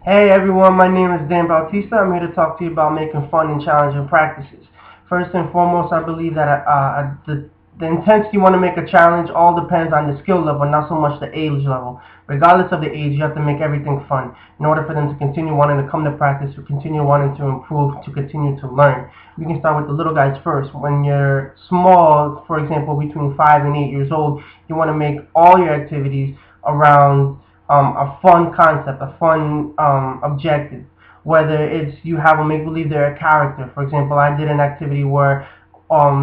Hey everyone, my name is Dan Bautista. I'm here to talk to you about making fun and challenging practices. First and foremost, I believe that the intensity you want to make a challenge all depends on the skill level, not so much the age level. Regardless of the age, you have to make everything fun in order for them to continue wanting to come to practice, to continue wanting to improve, to continue to learn. We can start with the little guys first. When you're small, for example, between 5 and 8 years old, you want to make all your activities around a fun concept, a fun objective. Whether it's you have them make believe they're a character. For example, I did an activity where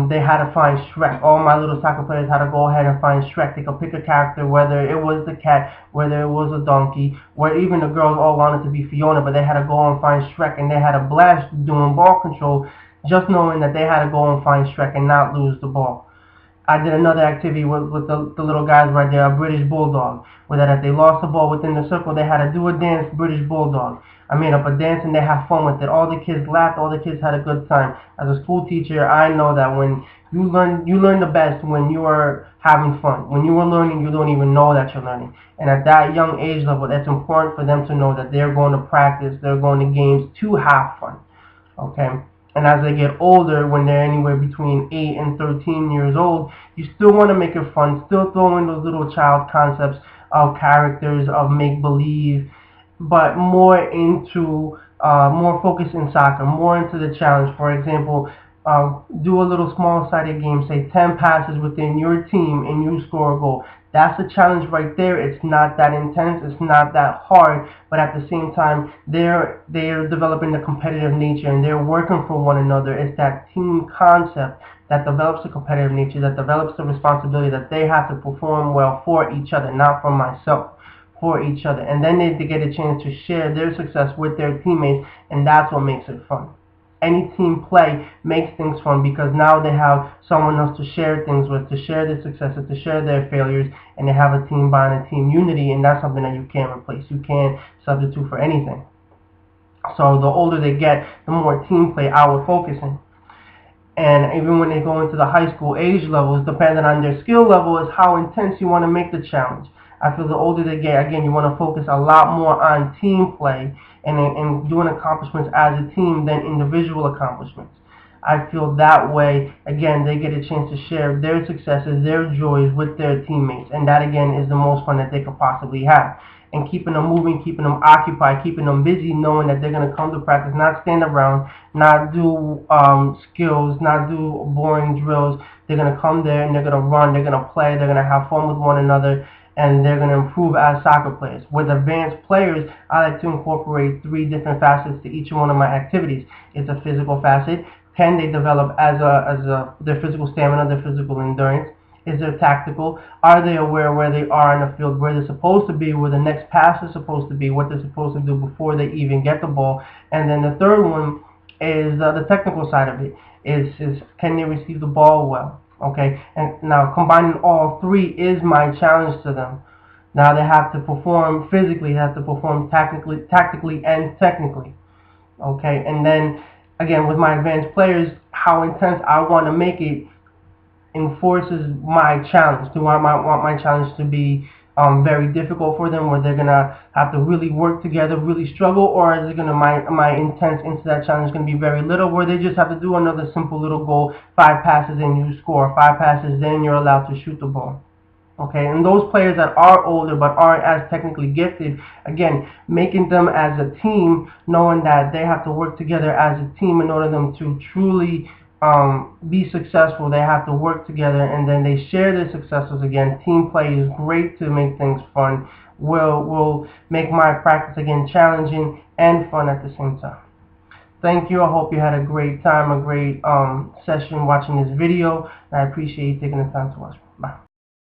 they had to find Shrek. All my little soccer players had to go ahead and find Shrek. They could pick a character, whether it was the cat, whether it was a donkey, where even the girls all wanted to be Fiona, but they had to go and find Shrek, and they had a blast doing ball control, just knowing that they had to go and find Shrek and not lose the ball. I did another activity with the little guys right there, a British Bulldog, where that if they lost the ball within the circle, they had to do a dance, British Bulldog. I made up a dance and they had fun with it. All the kids laughed, all the kids had a good time. As a school teacher, I know that when you learn the best when you are having fun. When you are learning, you don't even know that you're learning. And at that young age level, that's important for them to know that they're going to practice, they're going to games to have fun. Okay? And as they get older, when they're anywhere between 8 and 13 years old, you still want to make it fun, still throw in those little child concepts of characters, of make-believe, but more focus in soccer, more into the challenge. For example, do a little small-sided game, say 10 passes within your team and you score a goal. That's a challenge right there. It's not that intense. It's not that hard. But at the same time, they're developing the competitive nature and they're working for one another. It's that team concept that develops the competitive nature, that develops the responsibility that they have to perform well for each other, not for myself, for each other. And then they get a chance to share their success with their teammates, and that's what makes it fun. Any team play makes things fun because now they have someone else to share things with, to share their successes, to share their failures, and they have a team bond, a team unity, and that's something that you can't replace. You can't substitute for anything. So the older they get, the more team play I would focus in. And even when they go into the high school age levels, depending on their skill level, is how intense you want to make the challenge. I feel the older they get, again, you want to focus a lot more on team play and doing accomplishments as a team than individual accomplishments. I feel that way, again, they get a chance to share their successes, their joys with their teammates. And that, again, is the most fun that they could possibly have. And keeping them moving, keeping them occupied, keeping them busy, knowing that they're going to come to practice, not stand around, not do skills, not do boring drills. They're going to come there and they're going to run, they're going to play, they're going to have fun with one another, and they're going to improve as soccer players. With advanced players, I like to incorporate 3 different facets to each one of my activities. It's a physical facet. Can they develop their physical stamina, their physical endurance? Is there tactical? Are they aware where they are on the field, where they're supposed to be, where the next pass is supposed to be, what they're supposed to do before they even get the ball? And then the third one is the technical side of it. Is can they receive the ball well? Okay, and now combining all 3 is my challenge to them. Now they have to perform physically, they have to perform tactically, and technically. Okay, and then again with my advanced players, how intense I want to make it enforces my challenge. Do I want my challenge to be very difficult for them, where they're gonna have to really work together, really struggle, or is it gonna my intense into that challenge gonna be very little, where they just have to do another simple little goal, 5 passes and you score, 5 passes, then you're allowed to shoot the ball. Okay, and those players that are older but aren't as technically gifted, again, making them as a team, knowing that they have to work together as a team in order for them to truly be successful. They have to work together, and then they share their successes. Again, team play is great to make things fun. Will make my practice again challenging and fun at the same time. Thank you. I hope you had a great time, a great session watching this video. I appreciate you taking the time to watch.